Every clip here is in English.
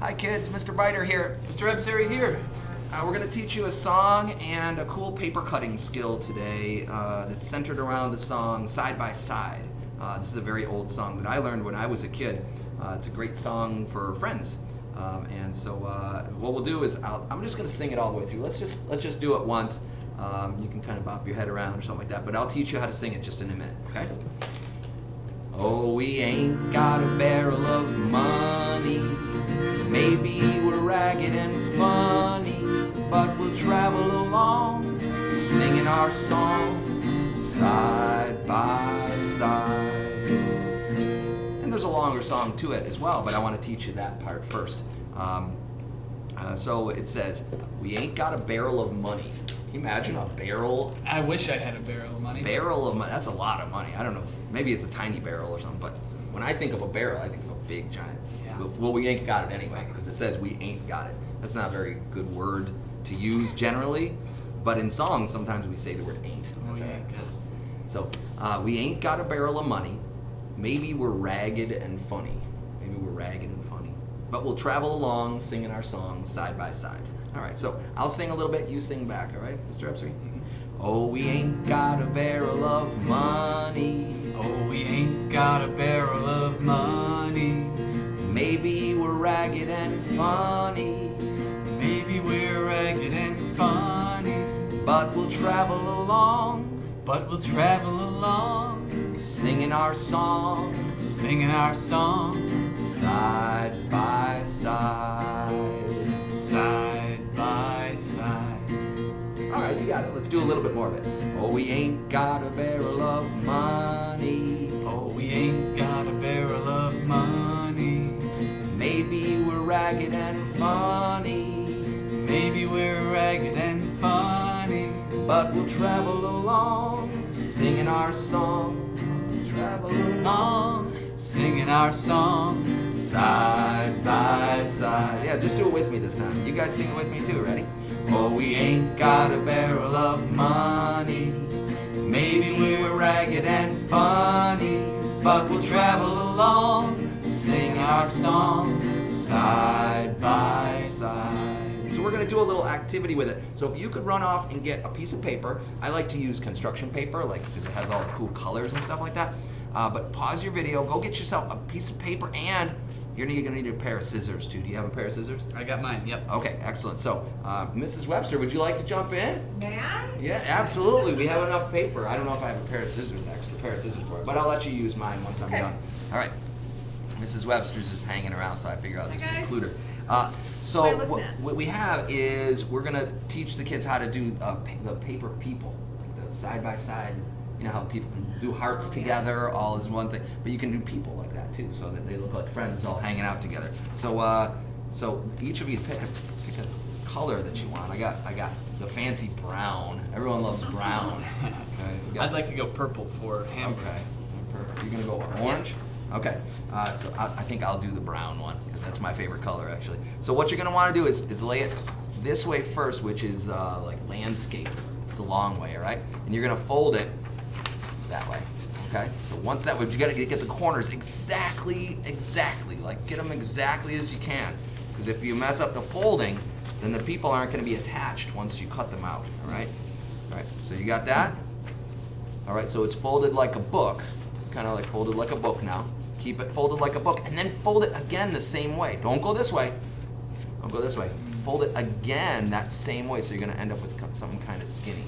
Hi kids, Mr. Biter here. Mr. Ebsary here. We're going to teach you a song and a cool paper cutting skill today that's centered around the song Side by Side. This is a very old song that I learned when I was a kid. It's a great song for friends. And so what we'll do is I'm just going to sing it all the way through. Let's just do it once. You can kind of bop your head around or something like that, but I'll teach you how to sing it just in a minute, okay? Oh, we ain't got a barrel of money. Maybe we're ragged and funny, but we'll travel along, singing our song, side by side. And there's a longer song to it as well, but I want to teach you that part first. So it says, we ain't got a barrel of money. Can you imagine a barrel? I wish I had a barrel of money. Barrel of money, that's a lot of money. I don't know, maybe it's a tiny barrel or something, but when I think of a barrel, I think of a big, giant. Yeah. Well, we ain't got it anyway, because it says we ain't got it. That's not a very good word to use generally, but in songs, sometimes we say the word ain't. That's all right. So, we ain't got a barrel of money. Maybe we're ragged and funny. Maybe we're ragged and funny. But we'll travel along, singing our song side by side. All right, so I'll sing a little bit, you sing back, all right, Mr. Ebsary? Oh, we ain't got a barrel of money. Oh, we ain't got a barrel of money. Maybe we're ragged and funny. Maybe we're ragged and funny. But we'll travel along, But we'll travel along, singing our song, singing our song, side by side. side by side. All right, you got it. Let's do a little bit more of it. Oh, we ain't got a barrel of money. Oh, we ain't got a barrel of money. Maybe we're ragged and funny. Maybe we're ragged and funny. But we'll travel along, singing our song, travel along, Singing our song, side by side. Yeah, just do it with me this time. You guys sing it with me too, ready? Oh, we ain't got a barrel of money. Maybe we're ragged and funny, but we'll travel along, sing our song, side by side. So we're going to do a little activity with it. So if you could run off and get a piece of paper, I like to use construction paper, like because it has all the cool colors and stuff like that. But pause your video, go get yourself a piece of paper, and you're going to need a pair of scissors too. Do you have a pair of scissors? I got mine, yep. Okay, excellent. So, Mrs. Webster, would you like to jump in? May I? Yeah, absolutely. We have enough paper. I don't know if I have a pair of scissors, an extra pair of scissors for it, but I'll let you use mine once I'm Okay. done. All right. Mrs. Webster's just hanging around, so I figure I'll Hi, just guys. include her. What So am I looking at? what we have is we're going to teach the kids how to do the paper people, like the side by side. You know how people can do hearts Oh, together, all is one thing, but you can do people like that too, so that they look like friends all hanging out together. So so each of you pick a color that you want. I got the fancy brown. Everyone loves brown. Okay, we got- I'd like to go purple for hamburger. Okay, perfect. You're gonna go what, orange? Okay, so I think I'll do the brown one, because that's my favorite color, actually. So what you're gonna wanna do is lay it this way first, which is like landscape. It's the long way, all right? And you're gonna fold it that way, okay? So once that way, you gotta get the corners exactly, like get them exactly as you can. Because if you mess up the folding, then the people aren't gonna be attached once you cut them out, all right? All right, so you got that? All right, so it's folded like a book. It's kind of like folded like a book now. Keep it folded like a book, and then fold it again the same way. Don't go this way. Don't go this way. Fold it again that same way, so you're gonna end up with something kind of skinny.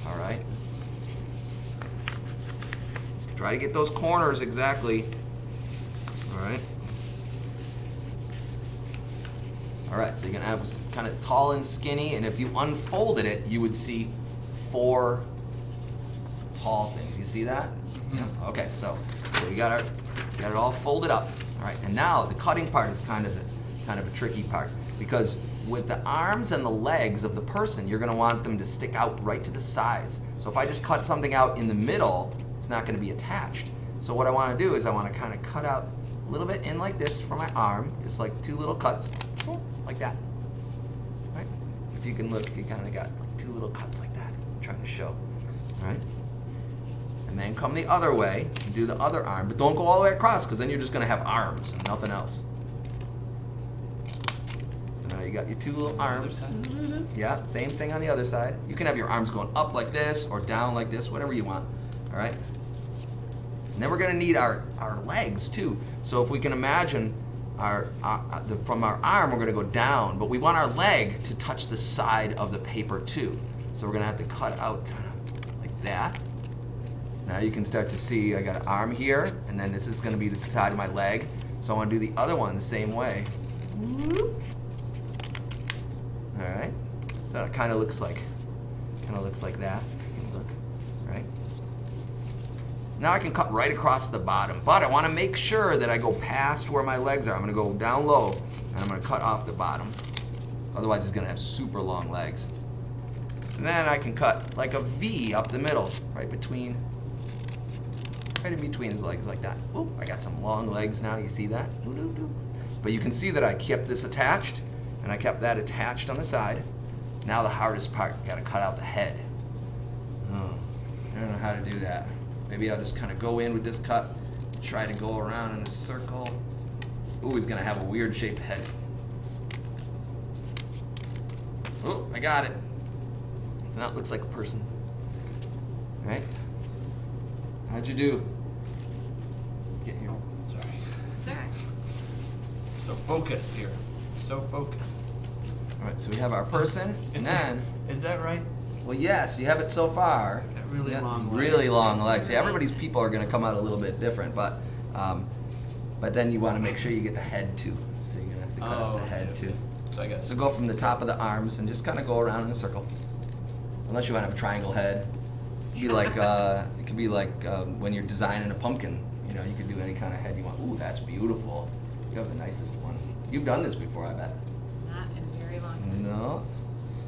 All right? Try to get those corners exactly. All right? All right, so you're gonna have kind of tall and skinny, and if you unfolded it, you would see 4 tall things. You see that? Yeah. Okay, so we got it all folded up. All right, and now the cutting part is kind of a tricky part, because with the arms and the legs of the person, you're gonna want them to stick out right to the sides. So if I just cut something out in the middle, it's not gonna be attached. So what I wanna do is I wanna kind of cut out a little bit in like this for my arm, just like 2 little cuts, like that. Right? If you can look, you kind of got 2 little cuts like that. I'm trying to show. All right? And then come the other way and do the other arm, but don't go all the way across, because then you're just gonna have arms and nothing else. you got your two little Other arms. side. Yeah, same thing on the other side. You can have your arms going up like this or down like this, whatever you want. All right. And then we're gonna need our legs too. So if we can imagine from our arm, we're gonna go down, but we want our leg to touch the side of the paper too. So we're gonna have to cut out kind of like that. Now you can start to see I got an arm here, and then this is gonna be the side of my leg. So I wanna do the other one the same way. All right. So it kind of looks like that. If you can look, right? Now I can cut right across the bottom, but I want to make sure that I go past where my legs are. I'm going to go down low, and I'm going to cut off the bottom. Otherwise, it's going to have super long legs. And then I can cut like a V up the middle, right in between his legs like that. Ooh, I got some long legs now. You see that? But you can see that I kept this attached, and I kept that attached on the side. Now the hardest part, you got to cut out the head. Oh, I don't know how to do that. Maybe I'll just kind of go in with this cut, try to go around in a circle. Ooh, he's gonna have a weird shaped head. Oh, I got it. So now it looks like a person. Right? How'd you do? Get here. Sorry. It's all right. So focused here. So focused. All right, so we have our person, and then, Is that right? well, yes, you have it so far. Got really Yeah, long legs. really long legs. Yeah, everybody's people are going to come out a little bit different, but then you want to make sure you get the head too. So you're going to have to cut out the head too. So I guess. So go from the top of the arms and just kind of go around in a circle. Unless you want to have a triangle head. It could be like when you're designing a pumpkin. You know, you could do any kind of head you want. Ooh, that's beautiful. You have the nicest one. You've done this before, I bet. Not in a very long time. No.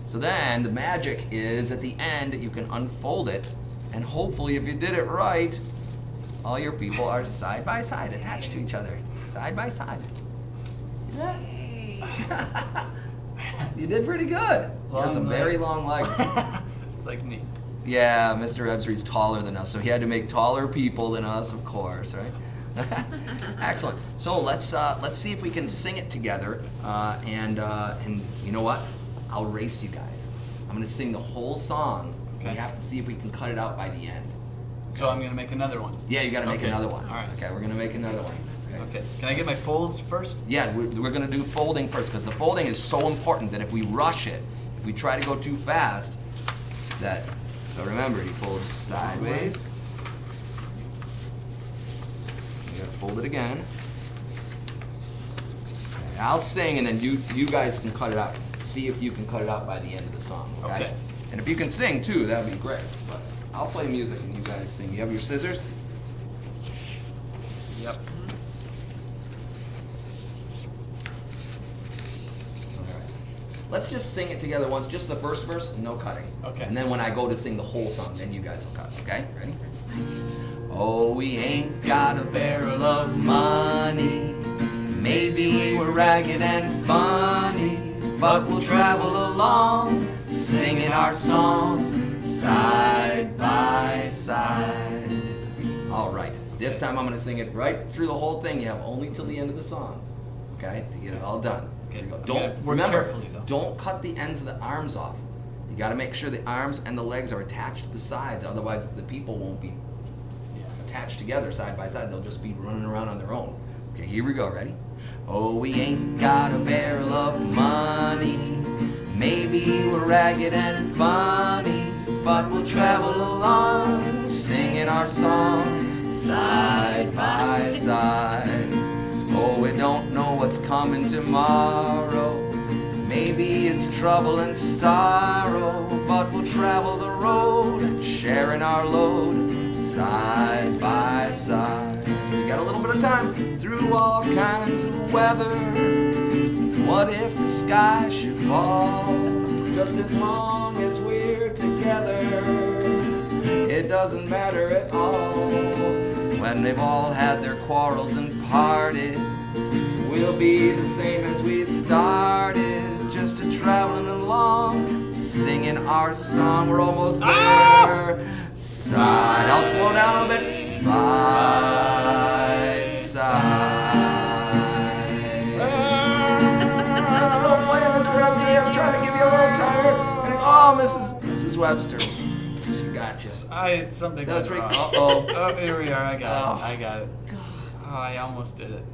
So then the magic is at the end you can unfold it, and hopefully if you did it right, all your people are side by side, attached to each other, side by side. See that? Hey. You did pretty good. You have some very long legs. It's like me. Yeah, Mr. Ebsry's taller than us, so he had to make taller people than us, of course, right? Excellent. So let's see if we can sing it together, and you know what? I'll race you guys. I'm gonna sing the whole song. Okay. We have to see if we can cut it out by the end. So I'm gonna make another one. Yeah, you gotta make Okay. another one. All right. Okay, we're gonna make another one. Okay. Can I get my folds first? Yeah, we're gonna do folding first because the folding is so important that if we rush it, if we try to go too fast, so remember, you fold sideways. You gotta fold it again. Okay, I'll sing and then you guys can cut it out. See if you can cut it out by the end of the song, okay? Okay. And if you can sing too, that'd be great. But I'll play music and you guys sing. You have your scissors? Yep. Let's just sing it together once, just the first verse, no cutting. Okay. And then when I go to sing the whole song, then you guys will cut, okay? Ready? Oh, we ain't got a barrel of money. Maybe we're ragged and funny, but we'll travel along, singing our song, side by side. All right, this time I'm gonna sing it right through the whole thing. You have only till the end of the song, okay, to get it all done. Okay, Here we go. I'm Don't gonna work remember. carefully, though. Don't cut the ends of the arms off. You got to make sure the arms and the legs are attached to the sides. Otherwise, the people won't be Yes. attached together side by side. They'll just be running around on their own. Okay, here we go. Ready? Oh, we ain't got a barrel of money. Maybe we're ragged and funny, but we'll travel along, singing our song, side by side. Oh, we don't know what's coming tomorrow. Maybe it's trouble and sorrow, but we'll travel the road, sharing our load, side by side. We got a little bit of time through all kinds of weather. What if the sky should fall? Just as long as we're together, it doesn't matter at all. When they've all had their quarrels and parted, we'll be the same as we started, just a traveling along, singing our song. We're almost there. Side. I'll slow down a little bit. By side. Slow play, Mr. Oh, Mrs. Webster. She got you. Something That's went right. wrong. Uh-oh. Oh, here we are. I got Oh. it. I got it. Oh, I almost did it.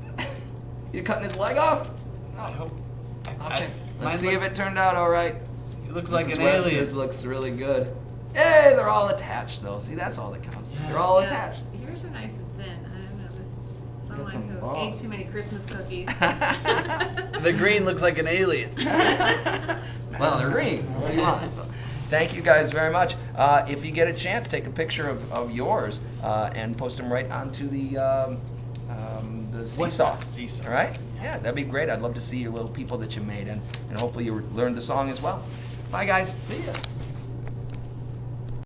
You're cutting his leg off? I hope. Okay. Mine Let's see if looks- it turned out all right. It looks like Mrs. an Webster's alien. looks really good. Hey, they're all attached though. See, that's all that counts. They're all Yeah, attached. Yours are nice and thin. I don't know. This is someone some who balls. ate too many Christmas cookies. The green looks like an alien. Well, they're green. What do you want? So, thank you guys very much. If you get a chance, take a picture of yours and post them right onto the seesaw. Seesaw. All right? Yeah, that'd be great. I'd love to see your little people that you made, and hopefully you learned the song as well. Bye, guys. See ya.